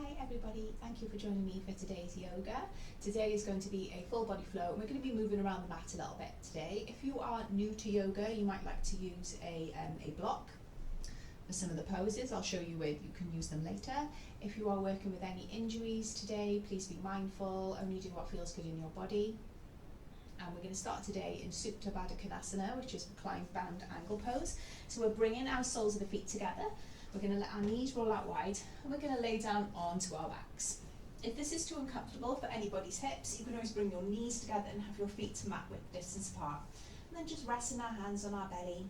Hi everybody, thank you for joining me for today's yoga. Today is going to be a full body flow and we're going to be moving around the mat a little bit today. If you are new to yoga, you might like to use a block for some of the poses. I'll show you where you can use them later. If you are working with any injuries today, please be mindful, only do what feels good in your body. And we're going to start today in Supta Baddha Konasana, which is reclined band angle pose. So we're bringing our soles of the feet together. We're going to let our knees roll out wide and we're going to lay down onto our backs. If this is too uncomfortable for anybody's hips, you can always bring your knees together and have your feet to mat width distance apart. And then just resting our hands on our belly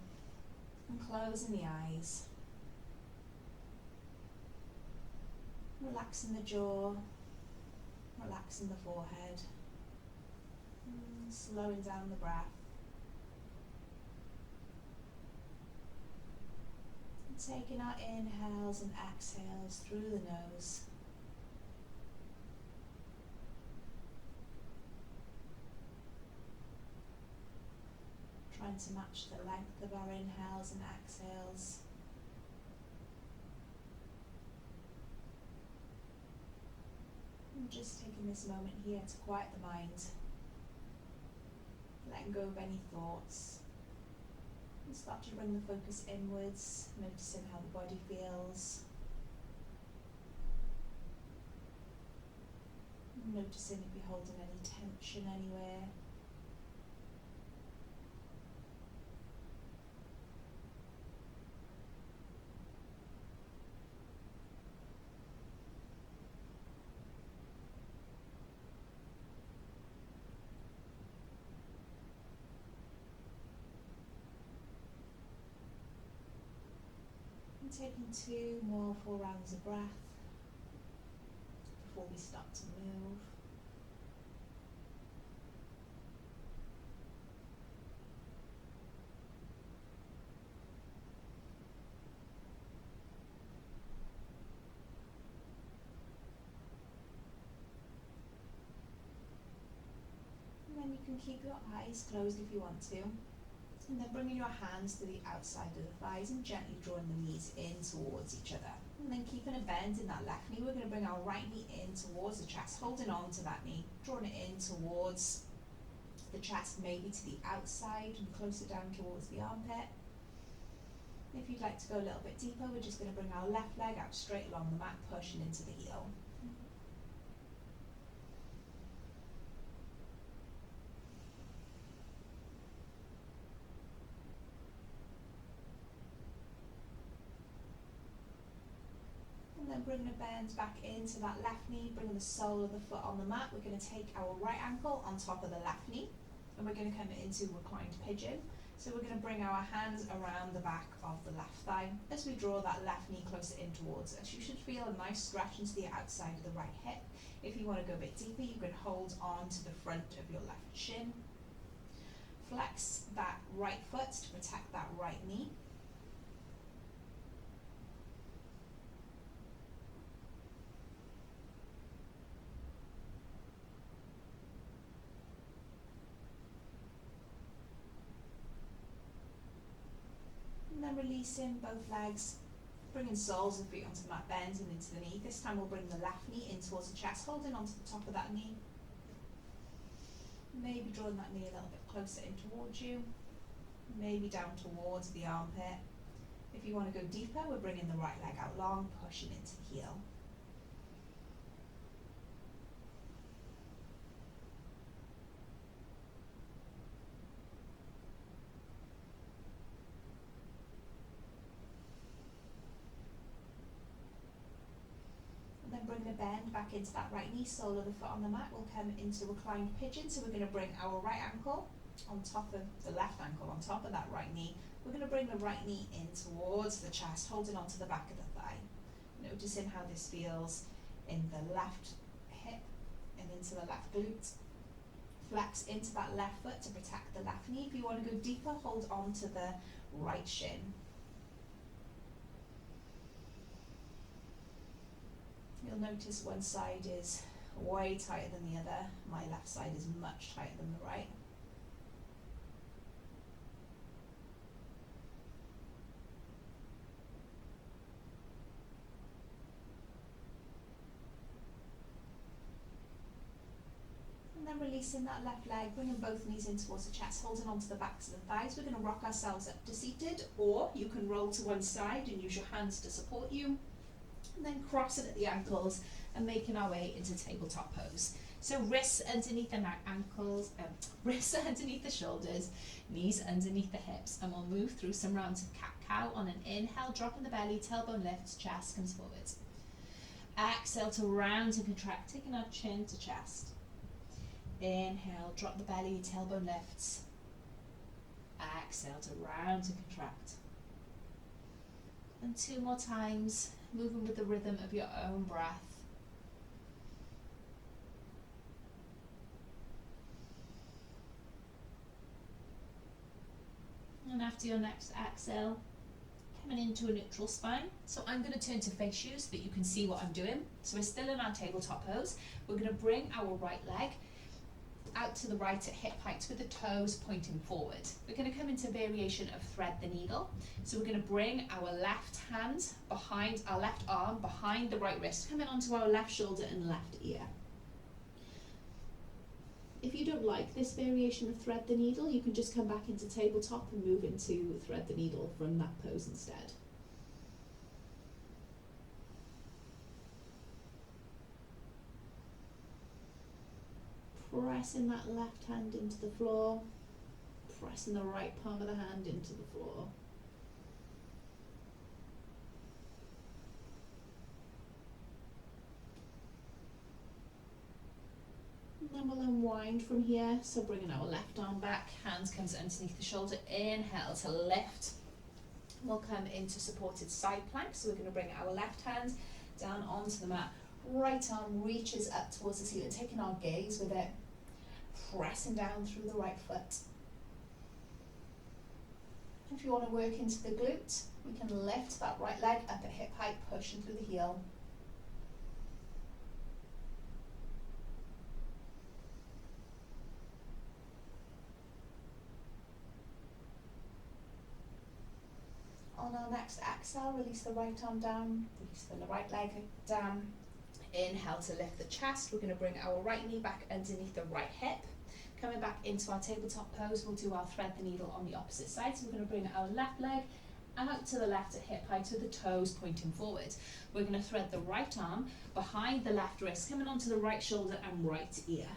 and closing the eyes. Relaxing the jaw, relaxing the forehead, and slowing down the breath. Taking our inhales and exhales through the nose. Trying to match the length of our inhales and exhales. And just taking this moment here to quiet the mind. Letting go of any thoughts. And start to bring the focus inwards, noticing how the body feels. Noticing if you're holding any tension anywhere. Taking 2 more full rounds of breath before we start to move. And then you can keep your eyes closed if you want to. And then bringing your hands to the outside of the thighs and gently drawing the knees in towards each other. And then keeping a bend in that left knee, we're going to bring our right knee in towards the chest, holding on to that knee, drawing it in towards the chest, maybe to the outside and closer down towards the armpit. If you'd like to go a little bit deeper, we're just going to bring our left leg out straight along the mat, pushing into the heel. Then bringing a bend back into that left knee, bringing the sole of the foot on the mat. We're going to take our right ankle on top of the left knee and we're going to come into reclined pigeon. So we're going to bring our hands around the back of the left thigh as we draw that left knee closer in towards us. You should feel a nice stretch into the outside of the right hip. If you want to go a bit deeper, you can hold on to the front of your left shin. Flex that right foot to protect that right knee. And then releasing both legs, bringing soles of the feet onto the mat, bending into the knee. This time we'll bring the left knee in towards the chest, holding onto the top of that knee. Maybe drawing that knee a little bit closer in towards you, maybe down towards the armpit. If you want to go deeper, we're bringing the right leg out long, pushing into the heel. Then bring the bend back into that right knee, sole of the foot on the mat. We'll come into reclined pigeon. So we're going to bring our right ankle on top of the left ankle, on top of that right knee. We're going to bring the right knee in towards the chest, holding onto the back of the thigh. Noticing how this feels in the left hip and into the left glute. Flex into that left foot to protect the left knee. If you want to go deeper, hold on to the right shin. You'll notice one side is way tighter than the other. My left side is much tighter than the right. then releasing that left leg, bringing both knees in towards the chest, holding onto the backs of the thighs. We're going to rock ourselves up to seated, or you can roll to one side and use your hands to support you. And then crossing at the ankles and making our way into tabletop pose. So wrists underneath the ankles, wrists underneath the shoulders, knees underneath the hips, and we'll move through some rounds of cat-cow. On an inhale, dropping the belly, tailbone lifts, chest comes forward. Exhale to round and contract, taking our chin to chest. Inhale, drop the belly, tailbone lifts. Exhale to round and contract. And 2 more times, moving with the rhythm of your own breath. And after your next exhale, coming into a neutral spine. So I'm going to turn to face you so that you can see what I'm doing. So we're still in our tabletop pose. We're going to bring our right leg out to the right at hip height with the toes pointing forward. We're going to come into a variation of thread the needle. So we're going to bring our left hand behind our left arm, behind the right wrist, coming onto our left shoulder and left ear. If you don't like this variation of thread the needle, you can just come back into tabletop and move into thread the needle from that pose instead. Pressing that left hand into the floor, pressing the right palm of the hand into the floor. And then we'll unwind from here, so bringing our left arm back, hands comes underneath the shoulder, inhale to lift. We'll come into supported side plank, so we're going to bring our left hand down onto the mat, right arm reaches up towards the ceiling, taking our gaze with it, pressing down through the right foot. If you want to work into the glute, we can lift that right leg up at hip height, pushing through the heel. On our next exhale, release the right arm down, release the right leg down. Inhale to lift the chest. We're going to bring our right knee back underneath the right hip. Coming back into our tabletop pose, we'll do our thread the needle on the opposite side. So we're going to bring our left leg out to the left at hip height with the toes pointing forward. We're going to thread the right arm behind the left wrist, coming onto the right shoulder and right ear.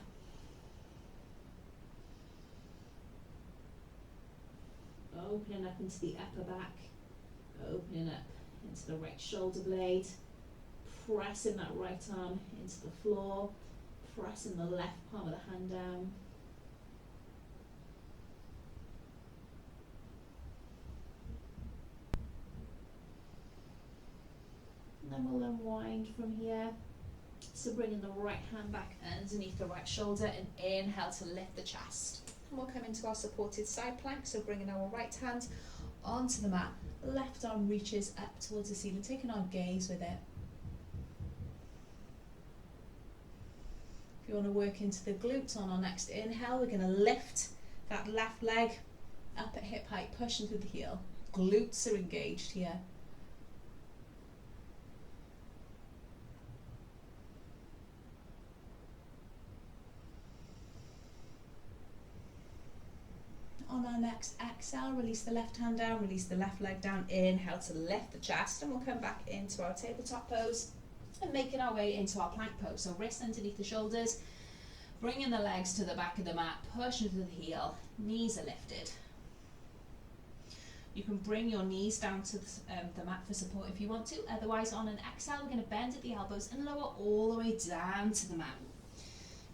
Opening up into the upper back, opening up into the right shoulder blade, pressing that right arm into the floor, pressing the left palm of the hand down. And then we'll unwind from here. So bringing the right hand back underneath the right shoulder and inhale to lift the chest. And we'll come into our supported side plank, so bringing our right hand onto the mat, left arm reaches up towards the ceiling, taking our gaze with it. If you want to work into the glutes on our next inhale, we're going to lift that left leg up at hip height, pushing through the heel. Glutes are engaged here. On our next exhale, release the left hand down, release the left leg down, inhale to lift the chest, and we'll come back into our tabletop pose and making our way into our plank pose. So wrists underneath the shoulders, bringing the legs to the back of the mat, pushing through the heel, knees are lifted. You can bring your knees down to the mat for support if you want to, otherwise on an exhale we're going to bend at the elbows and lower all the way down to the mat.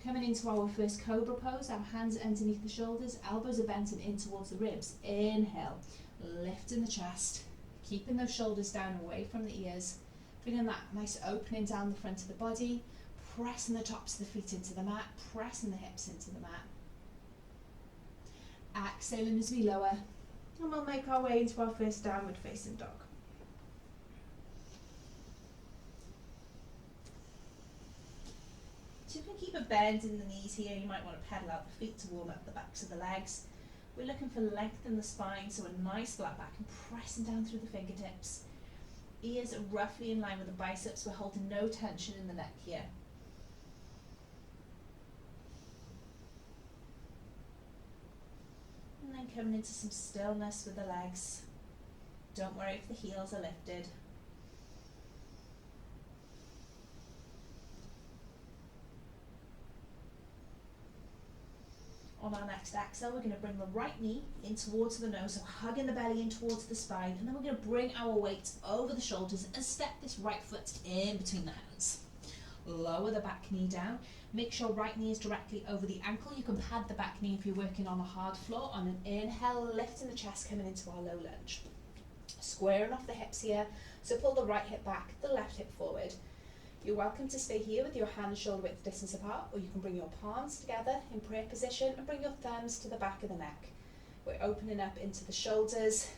Coming into our first Cobra Pose, our hands underneath the shoulders, elbows are bent and in towards the ribs. Inhale, lifting the chest, keeping those shoulders down away from the ears, bringing that nice opening down the front of the body, pressing the tops of the feet into the mat, pressing the hips into the mat. Exhaling as we lower, and we'll make our way into our first downward facing dog. So you can keep a bend in the knees here. You might want to pedal out the feet to warm up the backs of the legs. We're looking for length in the spine, so a nice flat back and pressing down through the fingertips. Ears are roughly in line with the biceps. We're holding no tension in the neck here. And coming into some stillness with the legs. Don't worry if the heels are lifted. On our next exhale, we're going to bring the right knee in towards the nose, so hugging the belly in towards the spine, and then we're going to bring our weight over the shoulders and step this right foot in between the hands. Lower the back knee down. Make sure right knee is directly over the ankle. You can pad the back knee if you're working on a hard floor. On an inhale, lifting the chest, coming into our low lunge. Squaring off the hips here, so pull the right hip back, the left hip forward. You're welcome to stay here with your hands shoulder width distance apart, or you can bring your palms together in prayer position and bring your thumbs to the back of the neck. We're opening up into the shoulders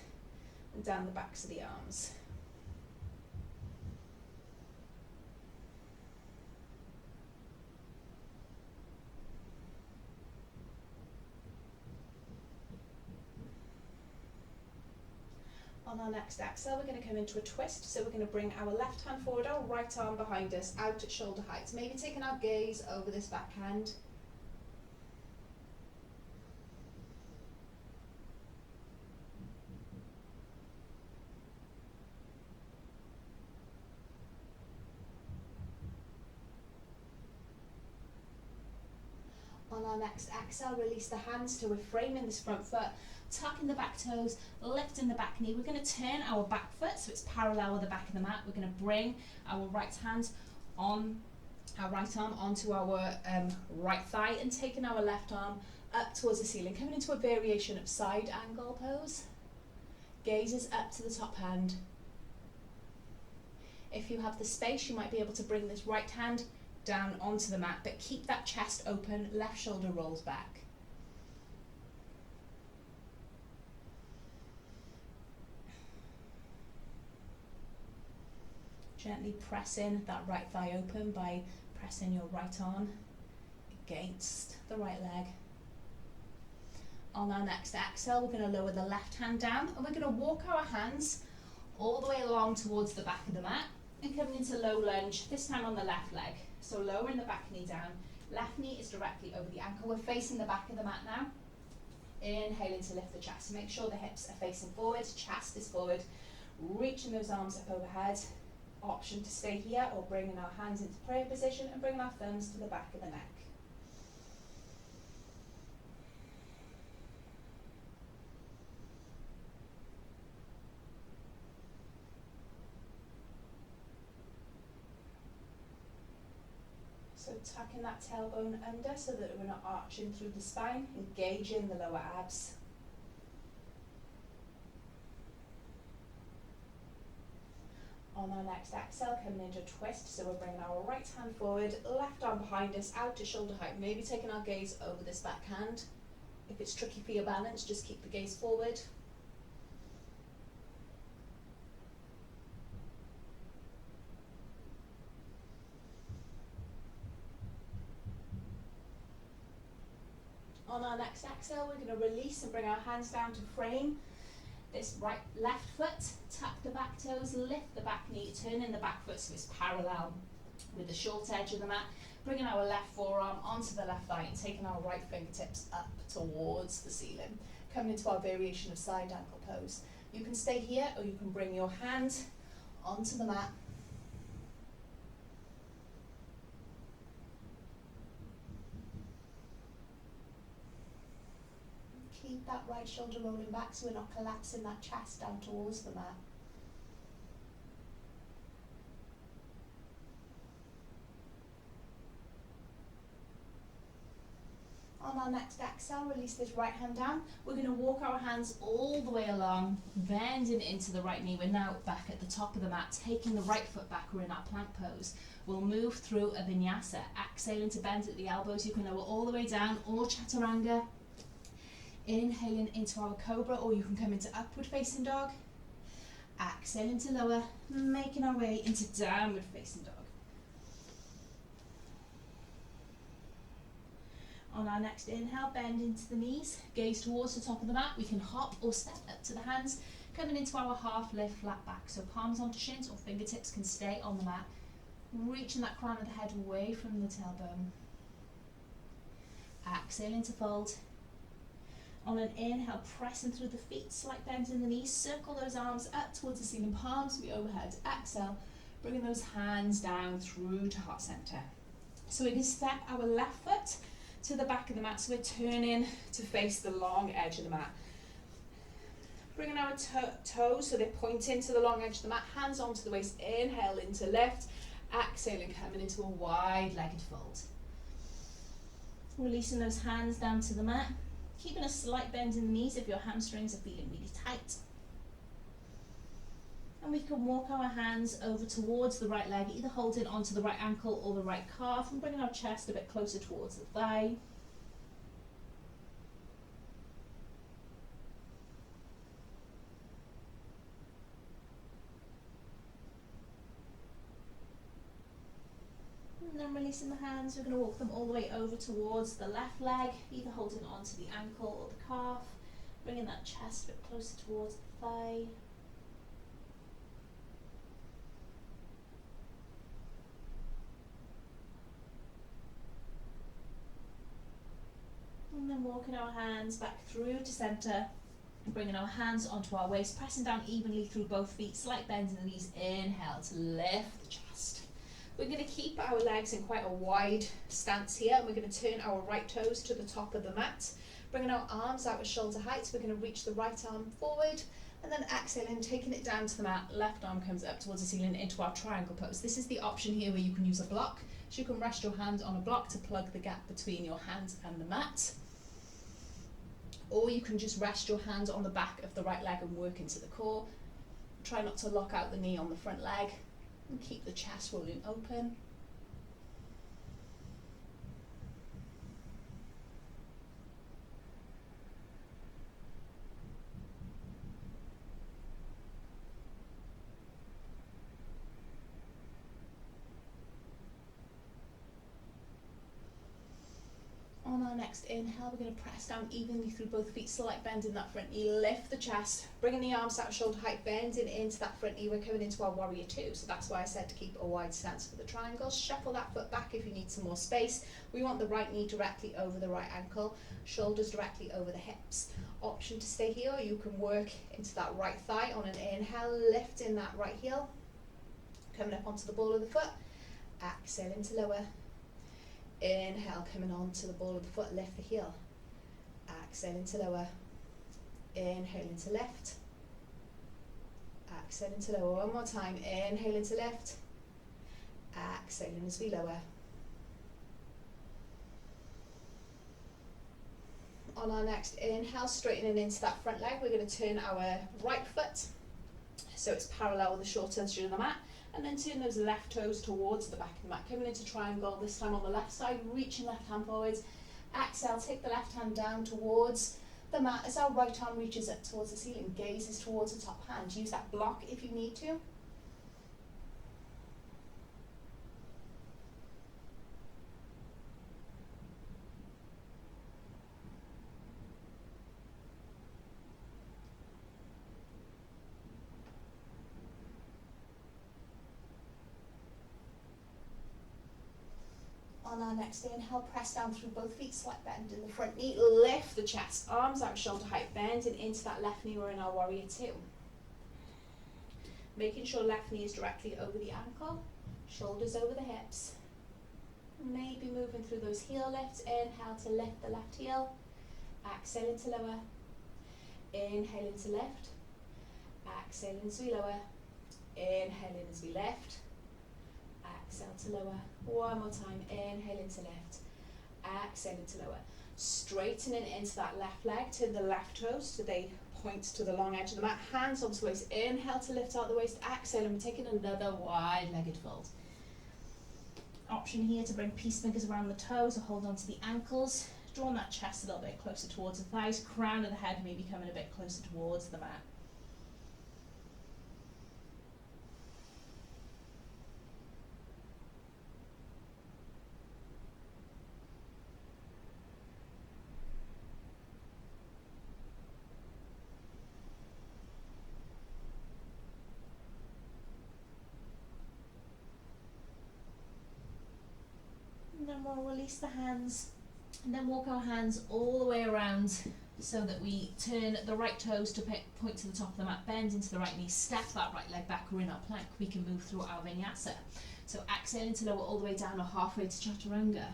and down the backs of the arms. On our next exhale, we're going to come into a twist. So we're going to bring our left hand forward, our right arm behind us, out at shoulder height. Maybe taking our gaze over this back hand. On our next exhale, release the hands till we're framing this front foot, tucking the back toes, lifting the back knee. We're going to turn our back foot so it's parallel with the back of the mat. We're going to bring our right hand on, our right arm onto our right thigh, and taking our left arm up towards the ceiling, coming into a variation of side angle pose. Gazes up to the top hand. If you have the space, you might be able to bring this right hand down onto the mat, but keep that chest open, left shoulder rolls back. Gently pressing that right thigh open by pressing your right arm against the right leg. On our next exhale, we're going to lower the left hand down, and we're going to walk our hands all the way along towards the back of the mat and coming into low lunge, this time on the left leg. So lowering the back knee down, left knee is directly over the ankle. We're facing the back of the mat now. Inhaling to lift the chest. Make sure the hips are facing forward, chest is forward, reaching those arms up overhead. Option to stay here or bringing our hands into prayer position and bringing our thumbs to the back of the neck. So tucking that tailbone under so that we're not arching through the spine, engaging the lower abs. On our next exhale, coming into a twist, so we're bringing our right hand forward, left arm behind us, out to shoulder height, maybe taking our gaze over this back hand. If it's tricky for your balance, just keep the gaze forward. On our next exhale, we're going to release and bring our hands down to frame this left foot, tuck the back toes, lift the back knee, turning the back foot so it's parallel with the short edge of the mat, bringing our left forearm onto the left thigh and taking our right fingertips up towards the ceiling, coming into our variation of side ankle pose. You can stay here or you can bring your hand onto the mat. Keep that right shoulder rolling back so we're not collapsing that chest down towards the mat. On our next exhale, release this right hand down. We're going to walk our hands all the way along, bending into the right knee. We're now back at the top of the mat, taking the right foot back. We're in our plank pose. We'll move through a vinyasa, exhaling to bend at the elbows. You can lower all the way down, or chaturanga. Inhaling into our cobra, or you can come into upward facing dog. Exhaling to lower, making our way into downward facing dog. On our next inhale, bend into the knees, gaze towards the top of the mat. We can hop or step up to the hands, coming into our half lift, flat back. So palms onto shins or fingertips can stay on the mat, reaching that crown of the head away from the tailbone. Exhaling to fold. On an inhale, pressing through the feet, slight bend in the knees, circle those arms up towards the ceiling, palms be overhead. Exhale, bringing those hands down through to heart center. So we can step our left foot to the back of the mat, so we're turning to face the long edge of the mat. Bringing our toes so they're pointing to the long edge of the mat, hands onto the waist, inhale into lift, exhaling, coming into a wide-legged fold. Releasing those hands down to the mat, keeping a slight bend in the knees if your hamstrings are feeling really tight. And we can walk our hands over towards the right leg, either holding onto the right ankle or the right calf, and bringing our chest a bit closer towards the thigh. And then releasing the hands, we're going to walk them all the way over towards the left leg, either holding onto the ankle or the calf, bringing that chest a bit closer towards the thigh. And then walking our hands back through to center, bringing our hands onto our waist, pressing down evenly through both feet, slight bend in the knees, inhale to lift the chest. We're going to keep our legs in quite a wide stance here, and we're going to turn our right toes to the top of the mat, bringing our arms out at shoulder height. We're going to reach the right arm forward, and then exhaling, taking it down to the mat, left arm comes up towards the ceiling into our triangle pose. This is the option here where you can use a block, so you can rest your hand on a block to plug the gap between your hands and the mat. Or you can just rest your hands on the back of the right leg and work into the core. Try not to lock out the knee on the front leg, and keep the chest rolling open. On our next inhale, we're going to press down evenly through both feet, slight bend in that front knee, lift the chest, bringing the arms out shoulder height, bending into that front knee. We're coming into our warrior two, so that's why I said to keep a wide stance for the triangles. Shuffle that foot back if you need some more space. We want the right knee directly over the right ankle, shoulders directly over the hips. Option to stay here, or you can work into that right thigh. On an inhale, lifting that right heel, coming up onto the ball of the foot, exhaling to lower. Inhale, coming on to the ball of the foot, lift the heel. Exhaling to lower. Inhaling to lift. Exhaling to lower. One more time. Inhaling to lift. Exhaling as we lower. On our next inhale, straightening into that front leg, we're going to turn our right foot so it's parallel with the short edge of the mat. And then turn those left toes towards the back of the mat, coming into triangle, this time on the left side, reaching left hand forwards. Exhale, take the left hand down towards the mat as our right arm reaches up towards the ceiling, gazes towards the top hand. Use that block if you need to. On our next inhale, press down through both feet, slight bend in the front knee, lift the chest, arms out shoulder height, bending into that left knee. We're in our warrior two. Making sure left knee is directly over the ankle, shoulders over the hips. Maybe moving through those heel lifts. Inhale to lift the left heel, exhaling to lower, inhaling to lift, exhaling as we lower, inhaling as we lift, exhale to lower. One more time, inhaling to lift, exhaling to lower. Straightening into that left leg, to the left toes so they point to the long edge of the mat, hands onto the waist, inhale to lift out the waist, exhale, and we're taking another wide-legged fold. Option here to bring peace fingers around the toes or hold on to the ankles, drawing that chest a little bit closer towards the thighs, crown of the head maybe coming a bit closer towards the mat. And then we'll release the hands and then walk our hands all the way around so that we turn the right toes to point to the top of the mat, bend into the right knee, step that right leg back. We're in our plank. We can move through our vinyasa. So exhaling to lower all the way down or halfway to chaturanga.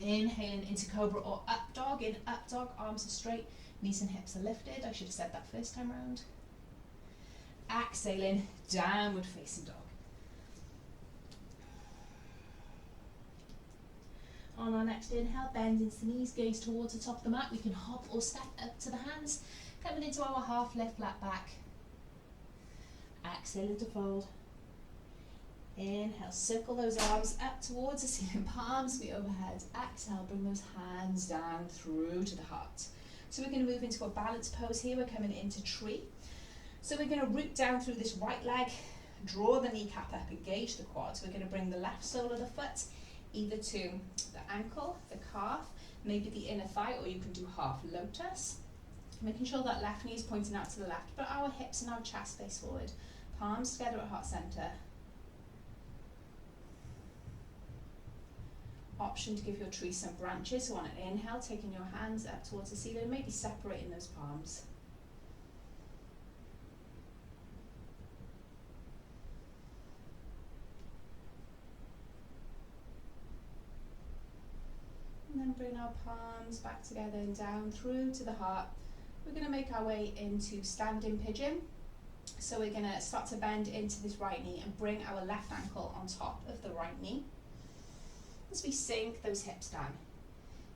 Inhaling into cobra or up dog. In up dog, arms are straight, knees and hips are lifted. I should have said that first time round. Exhaling, downward facing dog. On our next inhale, bend into the knees, gaze towards the top of the mat. We can hop or step up to the hands, coming into our half lift, flat back. Exhale into fold. Inhale, circle those arms up towards the ceiling, palms meet overhead. Exhale, bring those hands down through to the heart. So we're going to move into a balance pose here. We're coming into tree. So we're going to root down through this right leg, draw the kneecap up, engage the quads. We're going to bring the left sole of the foot either to the ankle, the calf, maybe the inner thigh, or you can do half lotus. Making sure that left knee is pointing out to the left, but our hips and our chest face forward. Palms together at heart center. Option to give your tree some branches. So on an inhale, taking your hands up towards the ceiling, maybe separating those palms. And then bring our palms back together and down through to the heart. We're going to make our way into standing pigeon. So we're going to start to bend into this right knee and bring our left ankle on top of the right knee. As we sink those hips down,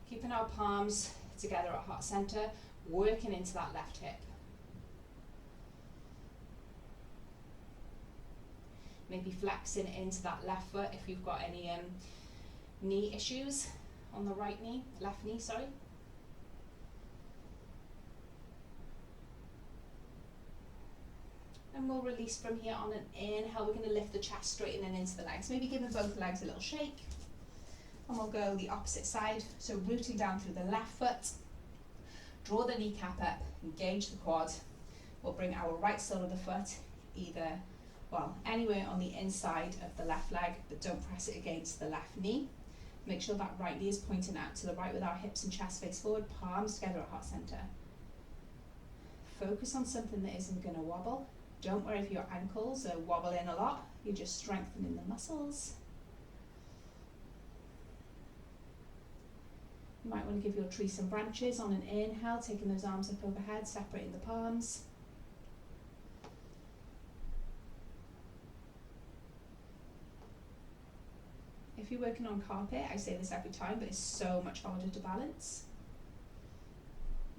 keeping our palms together at heart center, working into that left hip. Maybe flexing into that left foot if you've got any knee issues on the right knee, left knee, sorry. And we'll release from here on an inhale. We're going to lift the chest, straightening into the legs, maybe giving both legs a little shake. And we'll go the opposite side, so rooting down through the left foot, draw the kneecap up, engage the quad. We'll bring our right sole of the foot either, anywhere on the inside of the left leg, but don't press it against the left knee. Make sure that right knee is pointing out to the right with our hips and chest face forward, palms together at heart center. Focus on something that isn't going to wobble. Don't worry if your ankles are wobbling a lot, you're just strengthening the muscles. You might want to give your tree some branches on an inhale, taking those arms up overhead, separating the palms. If you're working on carpet, I say this every time, but it's so much harder to balance.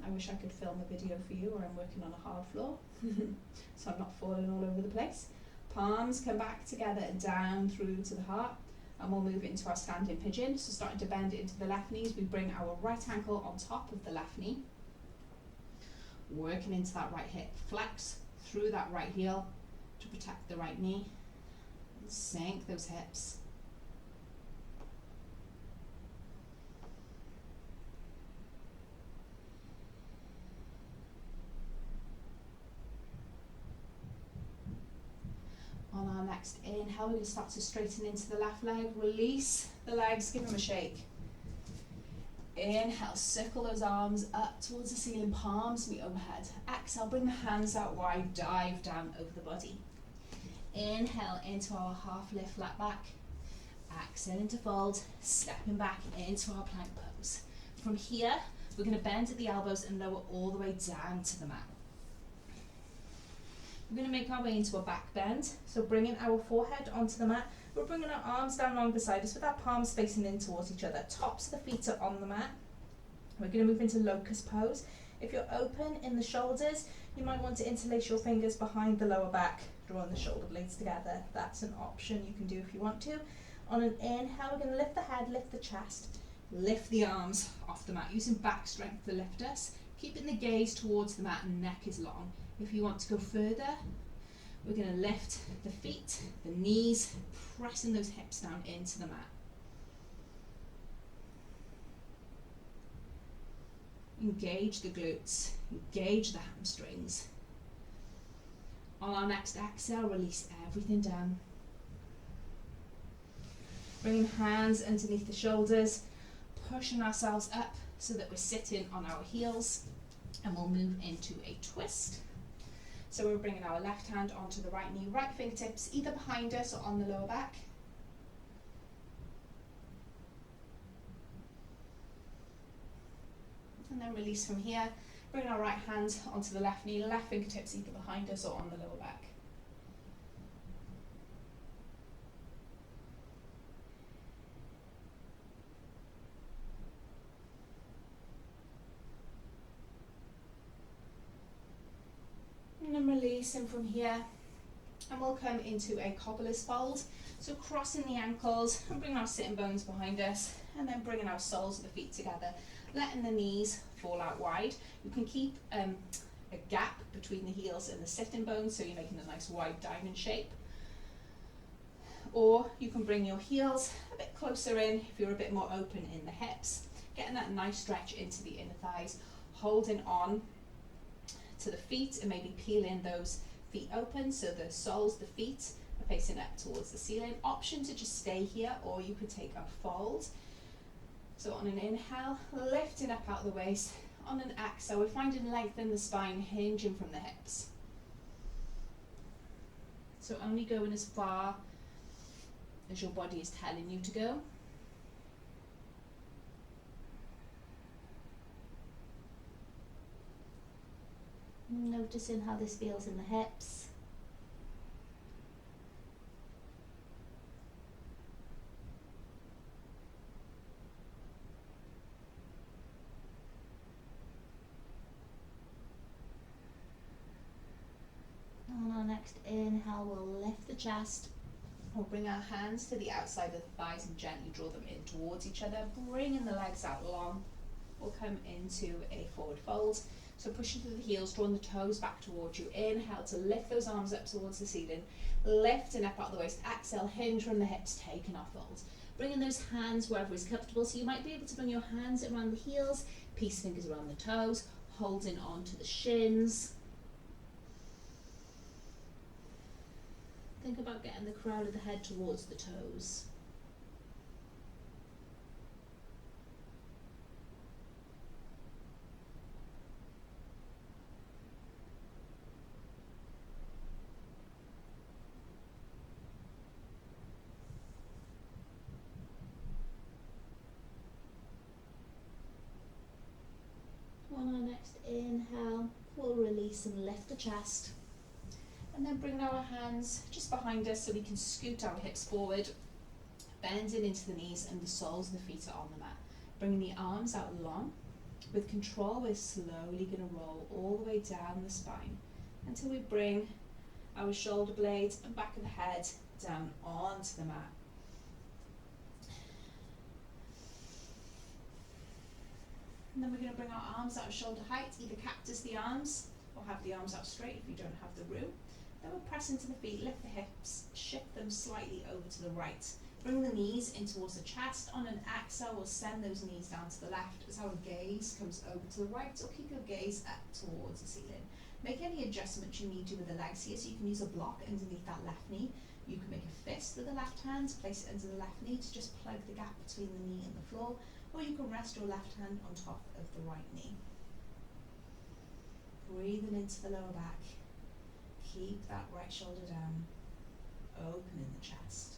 I wish I could film a video for you, or I'm working on a hard floor, so I'm not falling all over the place. Palms come back together and down through to the heart. And we'll move into our standing pigeon. So starting to bend into the left knees, we bring our right ankle on top of the left knee. Working into that right hip. Flex through that right heel to protect the right knee. And sink those hips. On our next inhale, we're going to start to straighten into the left leg. Release the legs, give them a shake. Inhale, circle those arms up towards the ceiling, palms meet overhead. Exhale, bring the hands out wide, dive down over the body. Inhale into our half lift, flat back. Exhale into fold, stepping back into our plank pose. From here, we're going to bend at the elbows and lower all the way down to the mat. We're going to make our way into a back bend, so bringing our forehead onto the mat. We're bringing our arms down along beside us with our palms facing in towards each other. Tops of the feet are on the mat. We're going to move into Locust Pose. If you're open in the shoulders, you might want to interlace your fingers behind the lower back, drawing the shoulder blades together. That's an option you can do if you want to. On an inhale, we're going to lift the head, lift the chest, lift the arms off the mat, using back strength to lift us, keeping the gaze towards the mat and neck is long. If you want to go further, we're going to lift the feet, the knees, pressing those hips down into the mat. Engage the glutes, engage the hamstrings. On our next exhale, release everything down. Bringing hands underneath the shoulders, pushing ourselves up so that we're sitting on our heels. and we'll move into a twist. So we're bringing our left hand onto the right knee, right fingertips either behind us or on the lower back. And then release from here, bring our right hand onto the left knee, left fingertips either behind us or on the lower back. And then releasing from here, and we'll come into a Cobblest Fold. So crossing the ankles and bringing our sitting bones behind us, and then bringing our soles of the feet together, letting the knees fall out wide. You can keep a gap between the heels and the sitting bones, so you're making a nice wide diamond shape. Or you can bring your heels a bit closer in if you're a bit more open in the hips, getting that nice stretch into the inner thighs, holding on to the feet and maybe peeling those feet open so the soles of the feet are facing up towards the ceiling. Option to just stay here, or you could take a fold. So on an inhale, lifting up out of the waist. On an exhale, we're finding length in the spine, hinging from the hips. So only going as far as your body is telling you to go. Noticing how this feels in the hips. On our next inhale, we'll lift the chest. We'll bring our hands to the outside of the thighs and gently draw them in towards each other, bringing the legs out long. We'll come into a forward fold. So pushing through the heels, drawing the toes back towards you. Inhale to lift those arms up towards the ceiling, lifting up out of the waist. Exhale, hinge from the hips, taking our fold. Bringing those hands wherever is comfortable. So you might be able to bring your hands around the heels, peace fingers around the toes, holding on to the shins. Think about getting the crown of the head towards the toes. On our next inhale, we'll release and lift the chest. And then bring our hands just behind us so we can scoot our hips forward, bending into the knees and the soles of the feet are on the mat. Bringing the arms out long. With control, we're slowly going to roll all the way down the spine until we bring our shoulder blades and back of the head down onto the mat. And then we're going to bring our arms out of shoulder height, either cactus the arms or have the arms out straight if you don't have the room. Then we'll press into the feet, lift the hips, shift them slightly over to the right. Bring the knees in towards the chest. On an exhale, we'll send those knees down to the left as our gaze comes over to the right, or keep your gaze up towards the ceiling. Make any adjustments you need to with the legs here, so you can use a block underneath that left knee. You can make a fist with the left hand, place it under the left knee to just plug the gap between the knee and the floor, or you can rest your left hand on top of the right knee. Breathing into the lower back. Keep that right shoulder down, opening the chest.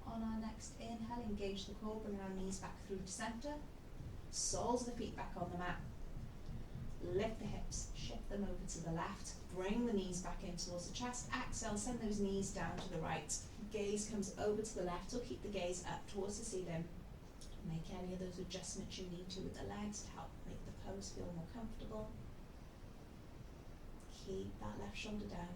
On our next inhale, engage the core, bring our knees back through to center, soles of the feet back on the mat. Lift the hips, shift them over to the left, bring the knees back in towards the chest. Exhale, send those knees down to the right. Gaze comes over to the left, or keep the gaze up towards the ceiling. Make any of those adjustments you need to with the legs to help make the pose feel more comfortable. Keep that left shoulder down.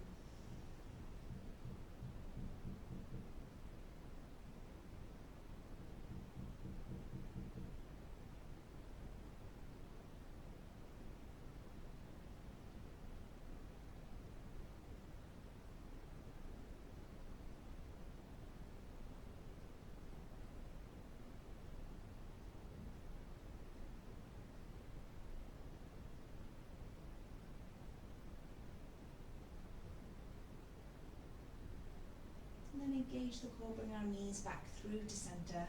And then engage the core, bring our knees back through to centre.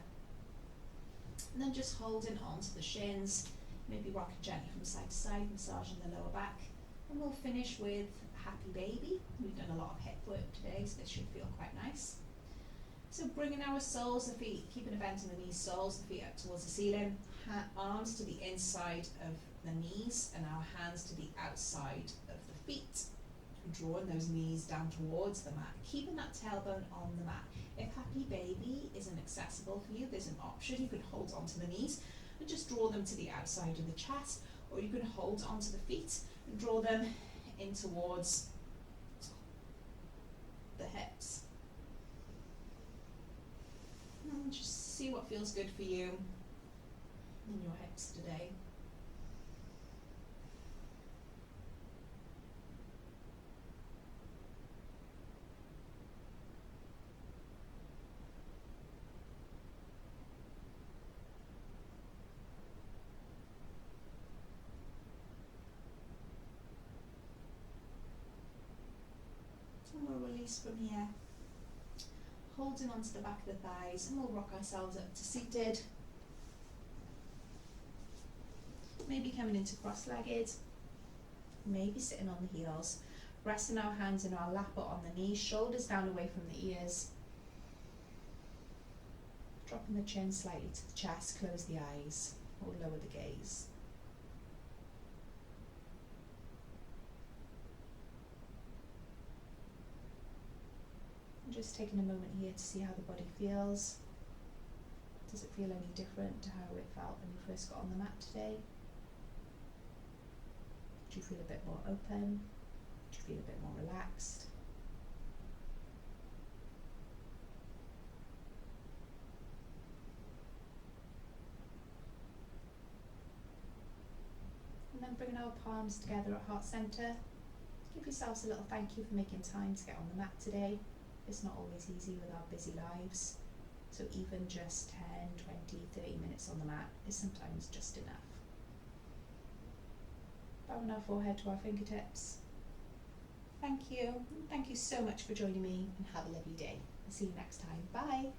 And then just holding on to the shins, maybe rocking gently from side to side, massaging the lower back. And we'll finish with Happy Baby. We've done a lot of hip work today, so this should feel quite nice. So bringing our soles of the feet, keeping a bend in the knees, soles of the feet up towards the ceiling, arms to the inside of the knees and our hands to the outside of the feet. Drawing those knees down towards the mat, keeping that tailbone on the mat. If Happy Baby isn't accessible for you, there's an option. You can hold onto the knees and just draw them to the outside of the chest, or you can hold onto the feet and draw them in towards the hips. And just see what feels good for you in your hips today. And we'll release from here, holding onto the back of the thighs, and we'll rock ourselves up to seated. Maybe coming into cross-legged, maybe sitting on the heels, resting our hands in our lap or on the knees, shoulders down away from the ears. Dropping the chin slightly to the chest, close the eyes or lower the gaze. Just taking a moment here to see how the body feels. Does it feel any different to how it felt when you first got on the mat today? Do you feel a bit more open? Do you feel a bit more relaxed? And then bringing our palms together at heart centre. Give yourselves a little thank you for making time to get on the mat today. It's not always easy with our busy lives, so even just 10, 20, 30 minutes on the mat is sometimes just enough. Bowing our forehead to our fingertips. Thank you so much for joining me, and have a lovely day. I'll see you next time. Bye.